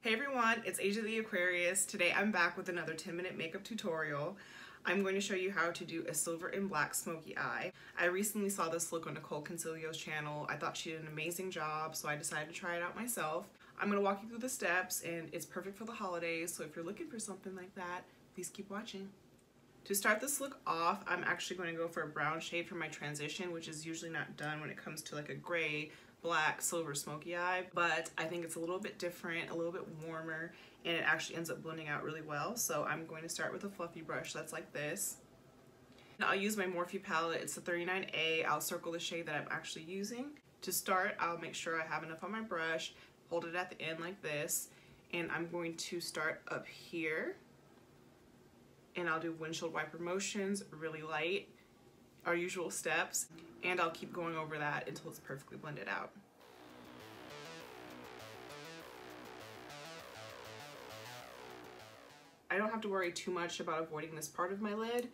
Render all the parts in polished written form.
Hey everyone, it's Asia the Aquarius. Today I'm back with another 10-minute makeup tutorial. I'm going to show you how to do a silver and black smoky eye. I recently saw this look on Nicole Concilio's channel. I thought she did an amazing job, so I decided to try it out myself. I'm going to walk you through the steps, and it's perfect for the holidays, so if you're looking for something like that, please keep watching. To start this look off, I'm actually going to go for a brown shade for my transition, which is usually not done when it comes to like a gray, black, silver, smoky eye, but I think it's a little bit different, a little bit warmer, and it actually ends up blending out really well. So I'm going to start with a fluffy brush that's like this. Now I'll use my Morphe palette. It's the 39A. I'll circle the shade that I'm actually using. To start, I'll make sure I have enough on my brush, hold it at the end like this, and I'm going to start up here, and I'll do windshield wiper motions, really light, our usual steps, and I'll keep going over that until it's perfectly blended out. I don't have to worry too much about avoiding this part of my lid.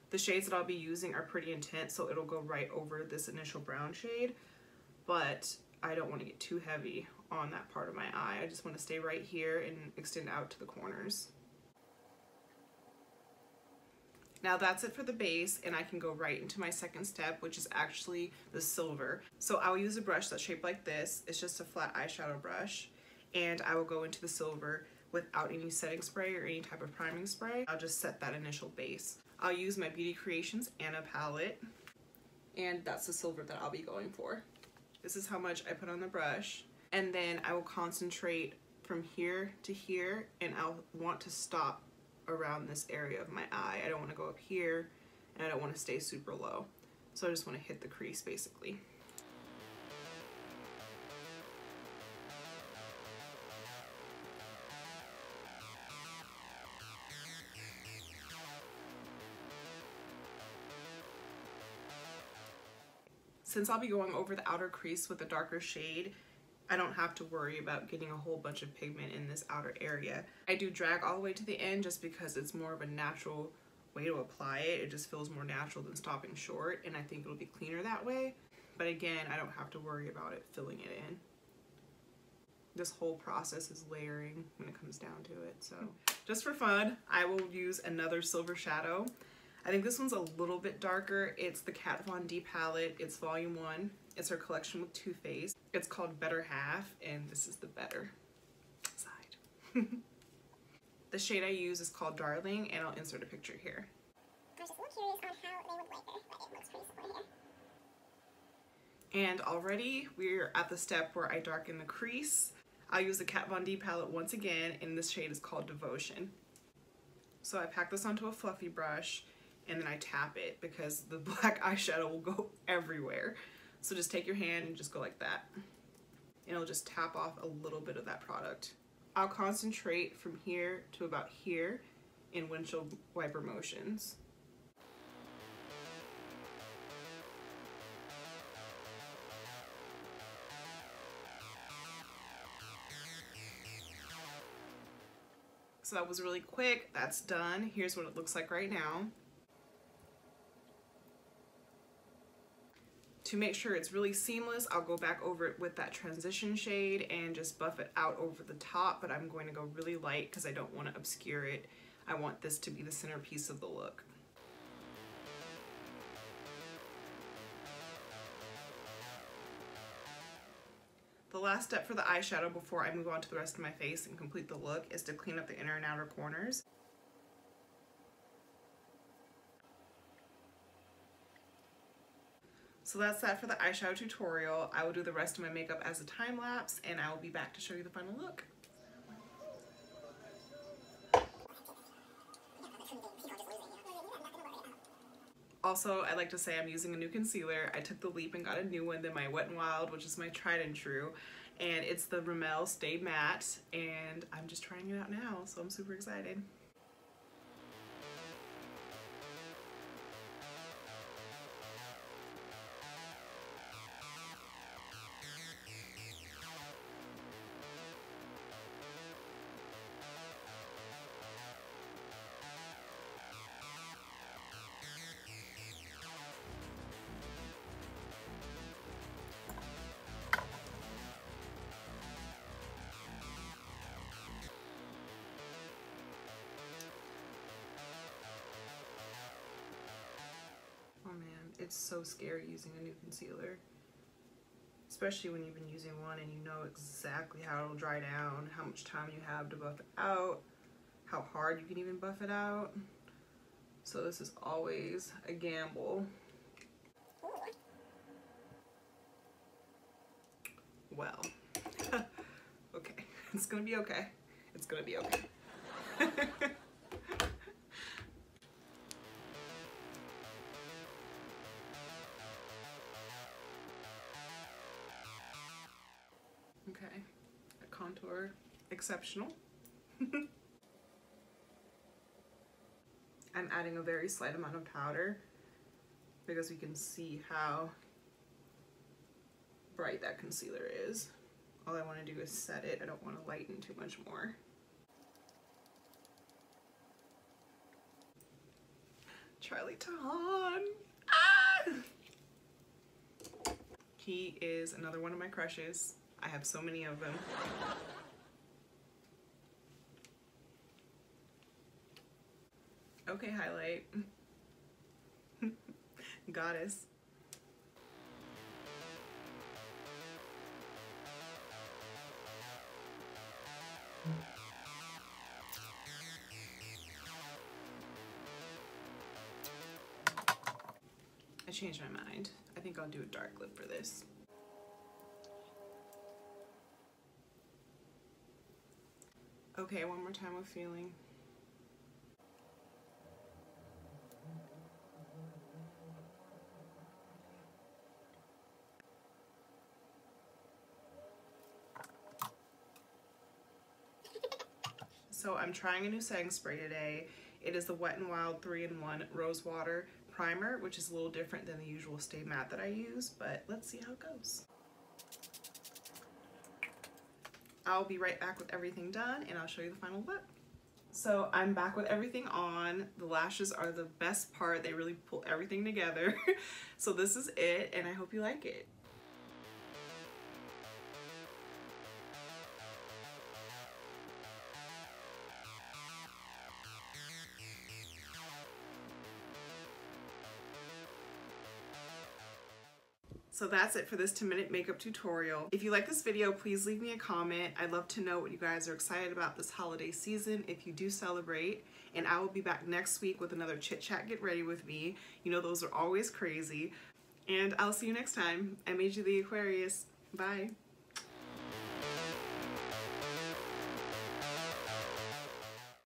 The shades that I'll be using are pretty intense, so it'll go right over this initial brown shade, but I don't want to get too heavy on that part of my eye. I just want to stay right here and extend out to the corners. Now that's it for the base, and I can go right into my second step, which is actually the silver. So I'll use a brush that's shaped like this. It's just a flat eyeshadow brush, and I will go into the silver without any setting spray or any type of priming spray. I'll just set that initial base. I'll use my Beauty Creations Anna palette, and that's the silver that I'll be going for. This is how much I put on the brush, and then I will concentrate from here to here, and I'll want to stop around this area of my eye. I don't want to go up here, and I don't want to stay super low. So I just want to hit the crease basically. Since I'll be going over the outer crease with a darker shade, I don't have to worry about getting a whole bunch of pigment in this outer area. I do drag all the way to the end just because it's more of a natural way to apply it. It just feels more natural than stopping short, and I think it'll be cleaner that way. But again, I don't have to worry about it filling it in. This whole process is layering when it comes down to it. So just for fun, I will use another silver shadow. I think this one's a little bit darker. It's the Kat Von D palette. It's volume 1. It's her collection with Too Faced. It's called Better Half, and this is the better side. The shade I use is called Darling, and I'll insert a picture here. I was just a little curious on how they would layer, but it looks pretty similar here. And already we're at the step where I darken the crease. I'll use the Kat Von D palette once again, and this shade is called Devotion. So I pack this onto a fluffy brush, and then I tap it because the black eyeshadow will go everywhere. So just take your hand and just go like that. And it'll just tap off a little bit of that product. I'll concentrate from here to about here in windshield wiper motions. So that was really quick. That's done. Here's what it looks like right now. To make sure it's really seamless, I'll go back over it with that transition shade and just buff it out over the top, but I'm going to go really light because I don't want to obscure it. I want this to be the centerpiece of the look. The last step for the eyeshadow before I move on to the rest of my face and complete the look is to clean up the inner and outer corners. So that's that for the eyeshadow tutorial. I will do the rest of my makeup as a time lapse, and I will be back to show you the final look. Also, I'd like to say I'm using a new concealer. I took the leap and got a new one than my Wet n Wild, which is my tried and true. And it's the Rimmell Stay Matte, and I'm just trying it out now, so I'm super excited. it's so scary using a new concealer. Especially when you've been using one and you know exactly how it'll dry down, how much time you have to buff it out, how hard you can even buff it out. So this is always a gamble. Well, okay, it's gonna be okay. It's gonna be okay. Okay, a contour exceptional. I'm adding a very slight amount of powder because we can see how bright that concealer is. All I want to do is set it. I don't want to lighten too much more. Charlie Tahan! Ah! He is another one of my crushes. I have so many of them. Okay, highlight. Goddess. I changed my mind. I think I'll do a dark lip for this. Okay, one more time with feeling. So I'm trying a new setting spray today. It is the Wet n Wild 3-in-1 Rose Water Primer, which is a little different than the usual Stay Matte that I use, but let's see how it goes. I'll be right back with everything done and I'll show you the final look. So I'm back with everything on. The lashes are the best part. They really pull everything together. So this is it and I hope you like it. So that's it for this 10-minute makeup tutorial. If you like this video, please leave me a comment. I'd love to know what you guys are excited about this holiday season if you do celebrate. And I will be back next week with another Chit Chat Get Ready with me. You know those are always crazy. And I'll see you next time. I made you the Aquarius. Bye.